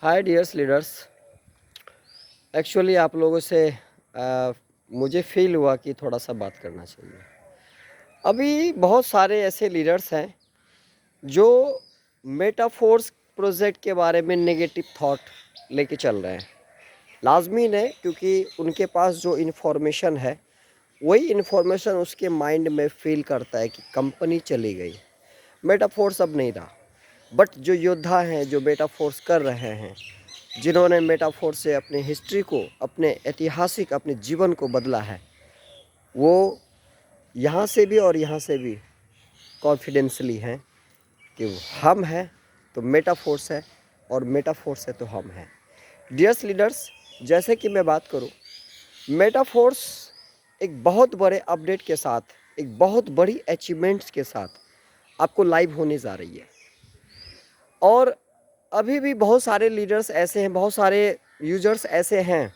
हाय dears leaders. Actually आप लोगों से मुझे फील हुआ कि थोड़ा सा बात करना चाहिए। अभी बहुत सारे ऐसे लीडर्स हैं जो मेटाफोर्स प्रोजेक्ट के बारे में नेगेटिव थॉट लेके चल रहे हैं। लाजमी ने, क्योंकि उनके पास जो इन्फॉर्मेशन है वही इन्फॉर्मेशन उसके माइंड में फील करता है कि कंपनी चली गई, मेटाफोर्स अब नहीं रहा। बट जो योद्धा हैं, जो मेटाफोर्स कर रहे हैं, जिन्होंने मेटाफोर से अपनी हिस्ट्री को, अपने ऐतिहासिक अपने जीवन को बदला है, वो यहाँ से भी और यहाँ से भी कॉन्फिडेंसली हैं कि हम हैं तो मेटाफोर्स है और मेटाफोर्स है तो हम हैं। डियर्स लीडर्स, जैसे कि मैं बात करूँ, मेटाफोर्स एक बहुत बड़े अपडेट के साथ, एक बहुत बड़ी अचीवमेंट्स के साथ आपको लाइव होने जा रही है। और अभी भी बहुत सारे लीडर्स ऐसे हैं, बहुत सारे यूजर्स ऐसे हैं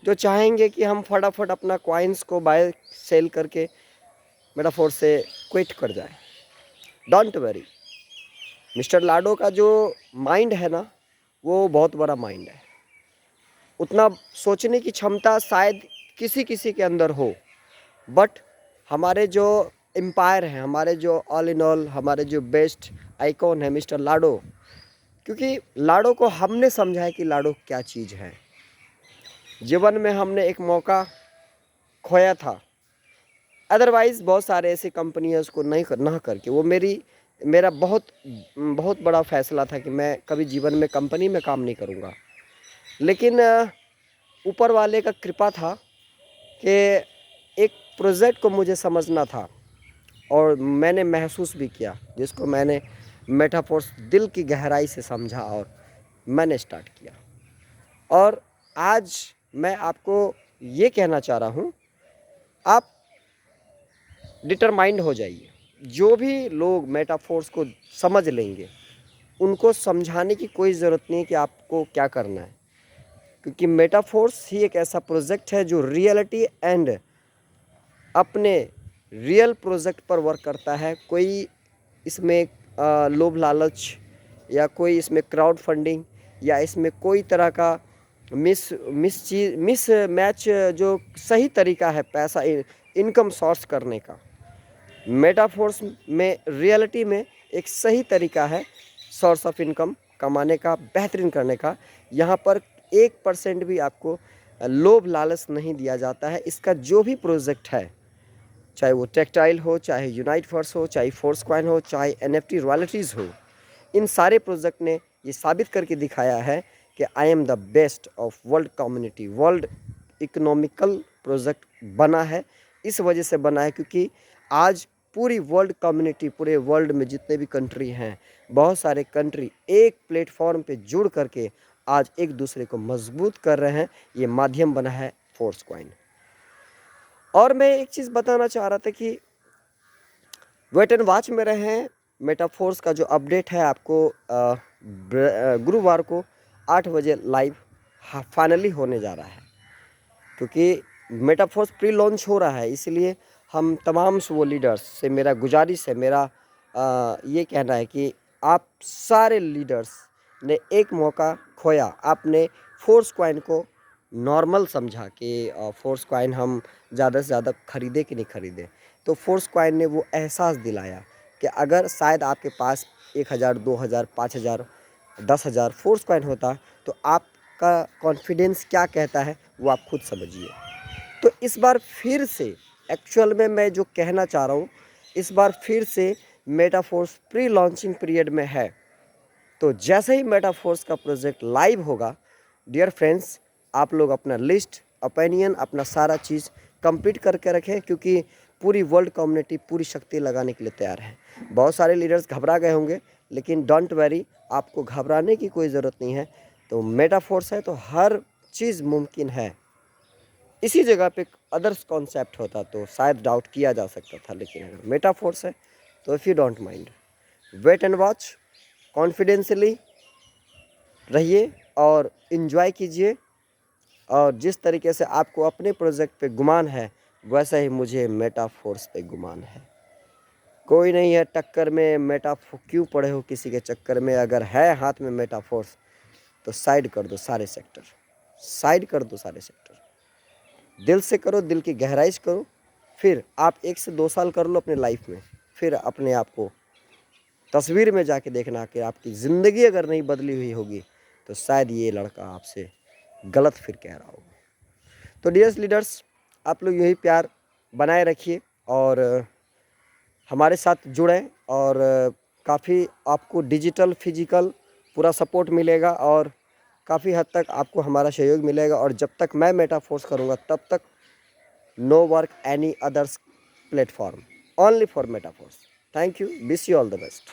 जो चाहेंगे कि हम फटाफट अपना कॉइन्स को बाय सेल करके मेटाफोर से क्विट कर जाए। डोंट वरी, मिस्टर लाडो का जो माइंड है ना, वो बहुत बड़ा माइंड है। उतना सोचने की क्षमता शायद किसी किसी के अंदर हो, बट हमारे जो एम्पायर हैं, हमारे जो ऑल इन ऑल, हमारे जो बेस्ट आइकॉन है मिस्टर लाडो, क्योंकि लाडो को हमने समझा है कि लाडो क्या चीज़ है। जीवन में हमने एक मौका खोया था, अदरवाइज़ बहुत सारे ऐसे कंपनी है उसको नहीं ना करके, वो मेरा बहुत बहुत बड़ा फैसला था कि मैं कभी जीवन में कंपनी में काम नहीं करूँगा। लेकिन ऊपर वाले का कृपा था कि एक प्रोजेक्ट को मुझे समझना था और मैंने महसूस भी किया, जिसको मैंने मेटाफोर्स दिल की गहराई से समझा और मैंने स्टार्ट किया। और आज मैं आपको ये कहना चाह रहा हूँ, आप डिटरमाइंड हो जाइए। जो भी लोग मेटाफोर्स को समझ लेंगे, उनको समझाने की कोई ज़रूरत नहीं है कि आपको क्या करना है, क्योंकि मेटाफोर्स ही एक ऐसा प्रोजेक्ट है जो रियलिटी एंड अपने रियल प्रोजेक्ट पर वर्क करता है। कोई इसमें लोभ लालच या कोई इसमें क्राउड फंडिंग या इसमें कोई तरह का मिस मैच जो सही तरीका है पैसा इनकम सोर्स करने का, मेटाफोर्स में रियलिटी में एक सही तरीका है सोर्स ऑफ इनकम कमाने का, बेहतरीन करने का। यहाँ पर 1% भी आपको लोभ लालच नहीं दिया जाता है। इसका जो भी प्रोजेक्ट है, चाहे वो टेक्सटाइल हो, चाहे यूनाइट फर्स हो, चाहे फोर्स कॉइन हो, चाहे NFT रॉयल्टीज़ हो, इन सारे प्रोजेक्ट ने ये साबित करके दिखाया है कि I am the best of world community. World economical project बना है, इस वजह से बना है क्योंकि आज पूरी वर्ल्ड कम्युनिटी, पूरे वर्ल्ड में जितने भी कंट्री हैं, बहुत सारे कंट्री एक प्लेटफॉर्म पे जुड़ करके आज एक दूसरे को मजबूत कर रहे हैं। ये माध्यम बना है फोर्स कॉइन। और मैं एक चीज़ बताना चाह रहा था कि वेट एंड वॉच में रहें। मेटाफोर्स का जो अपडेट है आपको गुरुवार को 8 बजे लाइव फाइनली होने जा रहा है, क्योंकि मेटाफोर्स प्री लॉन्च हो रहा है। इसलिए हम तमाम वो लीडर्स से मेरा गुजारिश है, मेरा ये कहना है कि आप सारे लीडर्स ने एक मौका खोया। आपने फोर्स कॉइन को नॉर्मल समझा कि फोर्स कॉइन हम ज़्यादा से ज़्यादा खरीदे कि नहीं खरीदे, तो फोर्स कॉइन ने वो एहसास दिलाया कि अगर शायद आपके पास 1000, 2000, 5000, 10,000 फोर्स कॉइन होता तो आपका कॉन्फिडेंस क्या कहता है वो आप खुद समझिए। तो इस बार फिर से, एक्चुअल में मैं जो कहना चाह रहा हूँ, इस बार फिर से मेटाफोर्स प्री लॉन्चिंग पीरियड में है। तो जैसे ही मेटाफोर्स का प्रोजेक्ट लाइव होगा, डियर फ्रेंड्स, आप लोग अपना लिस्ट, ओपिनियन, अपना सारा चीज़ कंप्लीट करके रखें, क्योंकि पूरी वर्ल्ड कम्युनिटी पूरी शक्ति लगाने के लिए तैयार है। बहुत सारे लीडर्स घबरा गए होंगे, लेकिन डोंट वरी, आपको घबराने की कोई ज़रूरत नहीं है। तो मेटाफोर्स है तो हर चीज़ मुमकिन है। इसी जगह पे अदर्स कॉन्सेप्ट होता तो शायद डाउट किया जा सकता था, लेकिन अगर मेटाफोर्स है तो if you don't mind, wait and watch, confidentially रहिए और इन्जॉय कीजिए। और जिस तरीके से आपको अपने प्रोजेक्ट पे गुमान है, वैसा ही मुझे मेटाफोर्स पे गुमान है। कोई नहीं है टक्कर में, क्यों पड़े हो किसी के चक्कर में। अगर है हाथ में मेटाफोर्स तो साइड कर दो सारे सेक्टर, साइड कर दो सारे सेक्टर। दिल से करो, दिल की गहराई से करो। फिर आप 1 से 2 साल कर लो अपने लाइफ में, फिर अपने आप को तस्वीर में जाके देखना कि आपकी ज़िंदगी अगर नहीं बदली हुई होगी तो शायद ये लड़का आपसे गलत फिर कह रहा होगा। तो डियर्स लीडर्स, आप लोग यही प्यार बनाए रखिए और हमारे साथ जुड़ें और काफ़ी आपको डिजिटल फिजिकल पूरा सपोर्ट मिलेगा और काफ़ी हद तक आपको हमारा सहयोग मिलेगा। और जब तक मैं मेटाफोर्स करूँगा तब तक no work any others platform, only for Metaforce. Thank you, wish you all the best.